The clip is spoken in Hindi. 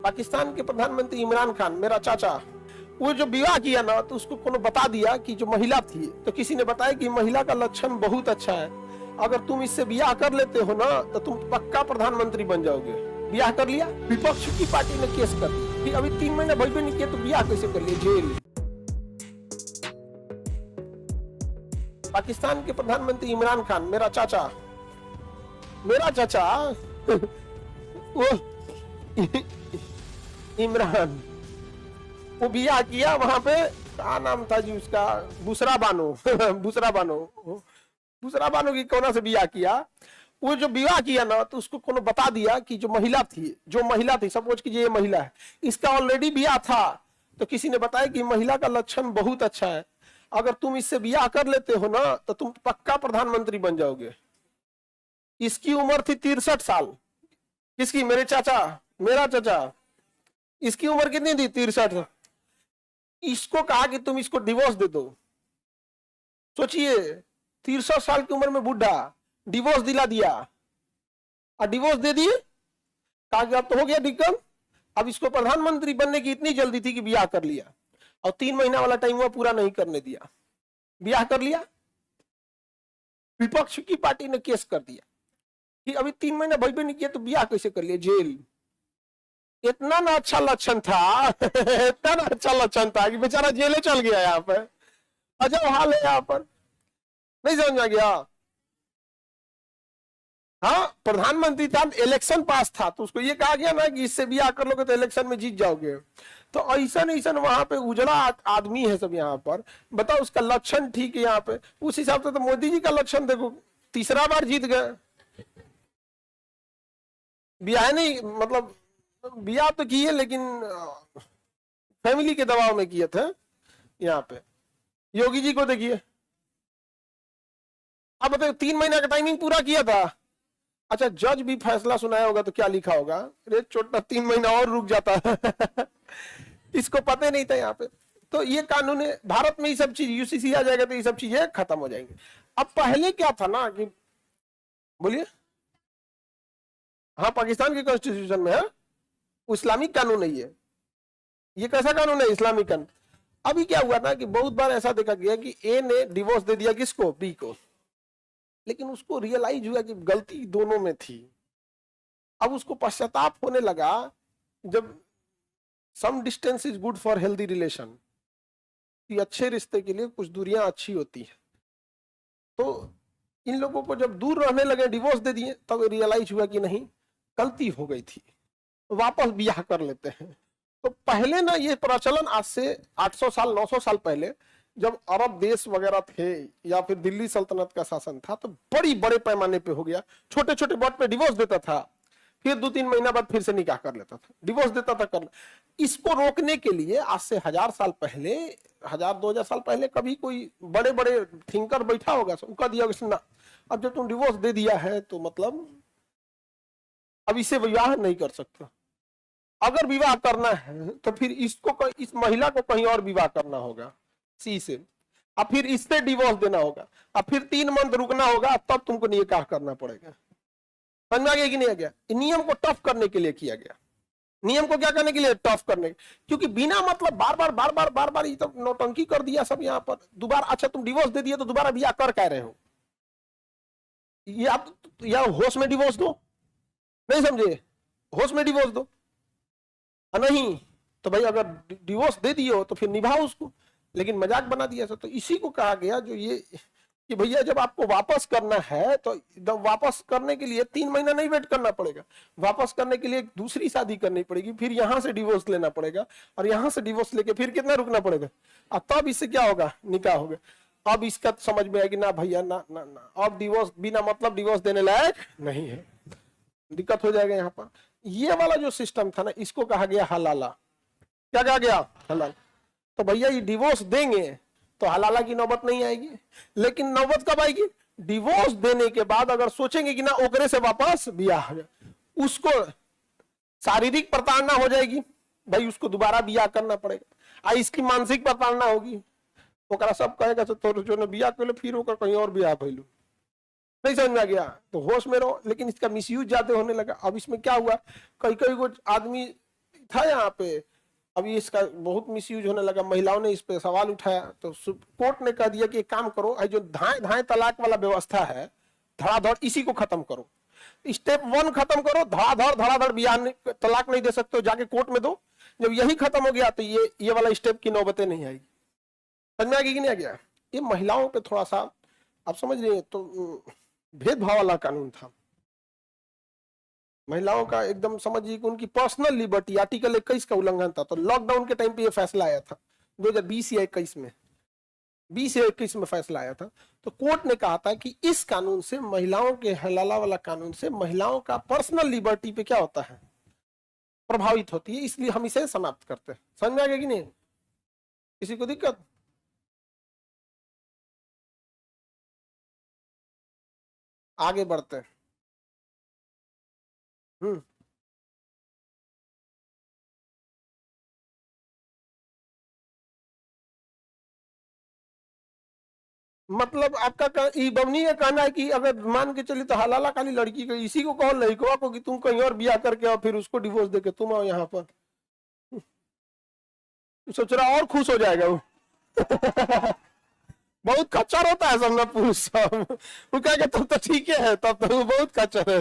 पाकिस्तान के प्रधानमंत्री इमरान खान, मेरा चाचा, वो जो विवाह किया ना तो उसको कोनो बता दिया कि जो महिला थी, तो किसी ने बताया कि महिला का लक्षण बहुत अच्छा है, अगर तुम इससे ब्याह कर लेते हो ना तो तुम पक्का प्रधानमंत्री बन जाओगे। ब्याह कर लिया, विपक्ष की पार्टी ने केस कर दिया, अभी 3 महीने भर भी नहीं किया तो ब्याह कैसे कर लिया, जेल। पाकिस्तान के प्रधानमंत्री इमरान खान, मेरा चाचा वो इमरान, वो ब्याह किया वहां पे, क्या नाम था जी उसका, बुशरा बानो बुशरा बानो की कौन से ब्याह किया। वो जो विवाह किया ना तो उसको कोनो बता दिया कि जो महिला थी, सपोज कीजिए ये महिला है, इसका ऑलरेडी ब्याह था, तो किसी ने बताया कि महिला का लक्षण बहुत अच्छा है, अगर तुम इससे ब्याह कर लेते हो ना तो तुम पक्का प्रधानमंत्री बन जाओगे। इसकी उम्र थी 63 साल। किसकी? मेरा चाचा। इसकी उम्र कितनी थी? 63। इसको कहा कि तुम इसको डिवोर्स दे दो। सोचिए, 63 साल की उम्र में बुढ़ा, डिवोर्स दिला दिया, और डिवोर्स दे दिए, कहा कि अब तो हो गया दिक्कत, अब इसको प्रधानमंत्री बनने की इतनी जल्दी थी कि ब्याह कर लिया, और 3 महीना वाला टाइम हुआ पूरा नहीं करने दिया, ब्याह कर लिया। विपक्ष की पार्टी ने केस कर दिया कि अभी 3 महीना भर भी नहीं किया तो ब्याह कैसे कर लिया, जेल। इतना ना अच्छा लक्षण था कि बेचारा जेले चल गया। यहाँ पर अजब हाल है, यहाँ पर नहीं समझ में गया। हाँ, प्रधानमंत्री था, इलेक्शन पास था, तो उसको ये कहा गया ना कि इससे ब्याह कर लोगे तो इलेक्शन में जीत जाओगे। तो ऐसा वहां पे उजड़ा आदमी है सब। यहाँ पर बताओ, उसका लक्षण ठीक है यहाँ पे, उस हिसाब से तो मोदी जी का लक्षण देखो, तीसरा बार जीत गए। ब्याह नहीं, मतलब ब्याह तो किए लेकिन फैमिली के दबाव में किए थे। यहाँ पे योगी जी को देखिए, अब बताओ 3 महीने का टाइमिंग पूरा किया था। अच्छा, जज भी फैसला सुनाया होगा तो क्या लिखा होगा, अरे छोटा 3 महीना और रुक जाता इसको पता नहीं था यहाँ पे। तो ये कानून है भारत में, ये सब चीज यूसीसी आ जाएगा तो ये सब चीजें खत्म हो जाएंगी। अब पहले क्या था ना कि, बोलिए, हाँ, पाकिस्तान के कॉन्स्टिट्यूशन में है, इस्लामिक कानून है ये कैसा कानून है? इस्लामिक कानून। अभी क्या हुआ ना कि बहुत बार ऐसा देखा गया कि ए ने डिवोर्स दे दिया किसको? बी को, लेकिन उसको रियलाइज हुआ कि गलती दोनों में थी। अब उसको पश्चाताप होने लगा, जब some distance is good for healthy relation, अच्छे रिश्ते के लिए कुछ दूरियां अच्छी होती है। तो इन लोगों को जब दूर रहने लगे, डिवोर्स दे दिए, तब रियलाइज हुआ कि नहीं, गलती हो गई थी, वापस ब्याह कर लेते हैं। तो पहले ना ये प्रचलन, आज से 800 साल 900 साल पहले जब अरब देश वगैरह थे या फिर दिल्ली सल्तनत का शासन था, तो बड़े पैमाने पे हो गया। छोटे छोटे बात पे डिवोर्स देता था, फिर 2-3 महीना बाद फिर से निकाह कर लेता था, डिवोर्स देता था कर। इसको रोकने के लिए आज से 1000 साल पहले, 1000-2000 साल पहले कभी कोई बड़े थिंकर बैठा होगा, उनका दिया होगा ना, अब जब तुम डिवोर्स दे दिया है तो मतलब अब इसे विवाह नहीं कर सकता। अगर विवाह करना है तो फिर इस महिला को कहीं और विवाह करना होगा सी से, अब फिर इससे डिवोर्स देना होगा, अब फिर 3 मंथ रुकना होगा, तब तुमको निकाह करना पड़ेगा। समझ में आ गया कि नहीं आ गया? नियम को टफ करने के लिए किया गया। नियम को क्या करने के लिए? टफ करने, क्योंकि बिना मतलब बार बार ये तो नौटंकी कर दिया सब यहाँ पर। दोबारा, अच्छा तुम डिवोर्स दे दिए तो दोबारा ब्याह कर कह रहे हो, ये आप या होश में डिवोर्स दो, नहीं समझे, होश में डिवोर्स दो, नहीं तो भाई अगर डिवोर्स दे दिए हो तो फिर निभाओ उसको, लेकिन मजाक बना दिया। तो इसी को कहा गया जो ये कि भैया जब आपको वापस करना है तो वापस करने के लिए 3 महीना नहीं वेट करना पड़ेगा, वापस करने के लिए दूसरी शादी करनी पड़ेगी, फिर यहां से डिवोर्स लेना पड़ेगा, और यहां से डिवोर्स लेके फिर कितना रुकना पड़ेगा, और तब इससे क्या होगा? निकाह होगा। अब इसका समझ में आएगी ना भैया, ना ना ना, अब डिवोर्स बिना मतलब डिवोर्स देने लायक नहीं है, दिक्कत हो जाएगा यहाँ पर। ये वाला जो सिस्टम था ना, इसको कहा गया हलाला। क्या कहा गया? हलाल। तो भैया ये डिवोर्स देंगे तो हलाला की नौबत नहीं आएगी, लेकिन नौबत कब आएगी? डिवोर्स देने के बाद अगर सोचेंगे कि ना ओकरे से वापस ब्याह हो जाए, उसको शारीरिक प्रताड़ना हो जाएगी, भाई उसको दोबारा ब्याह करना पड़ेगा, इसकी मानसिक प्रताड़ना होगी, ओकरा सब कहेगा तो जो ब्याह कर लो, फिर ओकर कहीं और ब्याह भइलू। नहीं समझ में आ गया? तो होश में रहो, लेकिन इसका मिसयूज ज्यादा होने लगा। अब इसमें क्या हुआ, कई को आदमी था यहाँ पे, अभी इसका बहुत मिसयूज होने लगा, महिलाओं ने इस पे सवाल उठाया, तो कोर्ट ने कह दिया कि एक काम करो, जो धाए धाए तलाक वाला व्यवस्था है, धड़ाधड़ इसी को खत्म करो। स्टेप 1 खत्म करो, धड़ाधड़ बियाह तलाक नहीं दे सकते हो, जाके कोर्ट में दो। जब यही खत्म हो गया तो ये वाला स्टेप की नौबतें नहीं आएगी। समझ में आ गया कि नहीं आ गया? ये महिलाओं पे थोड़ा सा आप समझ रहे हैं, तो भेदभाव वाला कानून था। महिलाओं का एकदम समझिए कि उनकी पर्सनल लिबर्टी, आर्टिकल 21 का उल्लंघन था। तो लॉकडाउन के टाइम पे ये फैसला आया था 2020 या 21 में, 20 या 21 में फैसला आया था। तो कोर्ट ने कहा था कि इस कानून से, महिलाओं के हलाला वाला कानून से महिलाओं का पर्सनल लिबर्टी पे क्या होता है, प्रभावित होती है, इसलिए हम इसे समाप्त करते हैं। समझ में आ गया कि नहीं? किसी को दिक्कत? आगे बढ़ते हैं। मतलब आपका बमनी का कहना है कि अगर मान के चलिए तो हलाला खाली लड़की को, इसी को कहो लड़कों को कि तुम कहीं और ब्याह करके और फिर उसको डिवोर्स देके तुम आओ यहाँ पर, सोच रहा और खुश हो जाएगा वो। बहुत खच्चर होता है सब ना पुरुष सब, वो कहेगा तब तो ठीक है, तब तो वो बहुत खच्चर है।